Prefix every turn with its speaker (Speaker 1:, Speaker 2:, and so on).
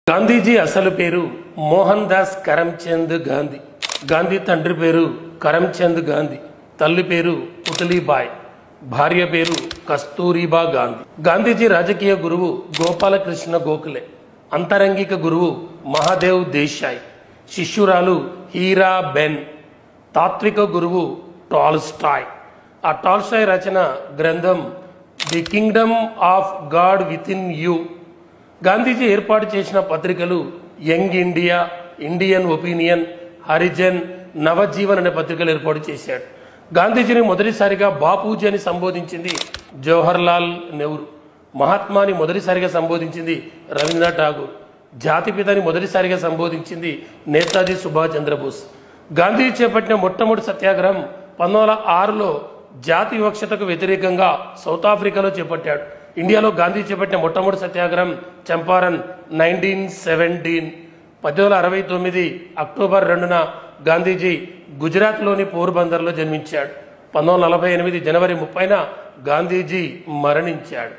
Speaker 1: గాంధీజీ అసలు పేరు మోహన్ దాస్ కరమ్చంద్ గాంధీ. గాంధీ తండ్రి పేరు కరమ్చంద్ గాంధీ, తల్లి పేరు పుతలీబాయ్, భార్య పేరు కస్తూరిబా గాంధీ. గాంధీజీ రాజకీయ గురువు గోపాలకృష్ణ గోఖలే, అంతరంగిక గురువు మహాదేవ్ దేశాయ్, శిష్యురాలు హీరా బెన్, తాత్విక గురువు టాల్స్టాయ్. ఆ టాల్స్టాయ్ రచన గ్రంథం the Kingdom of God with in you. Gandhiji ఏర్పాటు చేసిన పత్రికలు young India, Indian opinion, Harijan, Navjivan అనే పత్రికలు ఏర్పాటు చేశాడు. గాంధీజీని మొదటిసారిగా బాపూజీ అని సంబోధించింది జవహర్లాల్ నెహ్రూ. మహాత్మాని మొదటిసారిగా సంబోధించింది రవీంద్రనాథ్ ఠాగూర్. జాతిపితని మొదటిసారిగా సంబోధించింది నేతాజీ సుభాష్ చంద్రబోస్. గాంధీజీ చేపట్టిన మొట్టమొదటి సత్యాగ్రహం 1906లో జాతి వివక్షతకు వ్యతిరేకంగా సౌత్ ఆఫ్రికాలో చేపట్టాడు. ఇండియాలో గాంధీ చేపట్టిన మొట్టమొదటి సత్యాగ్రహం చంపారన్ 1917. 1869 అక్టోబర్ 2న గాంధీజీ గుజరాత్లోని పోర్బందర్లో జన్మించాడు. 1948 జనవరి 30న గాంధీజీ మరణించాడు.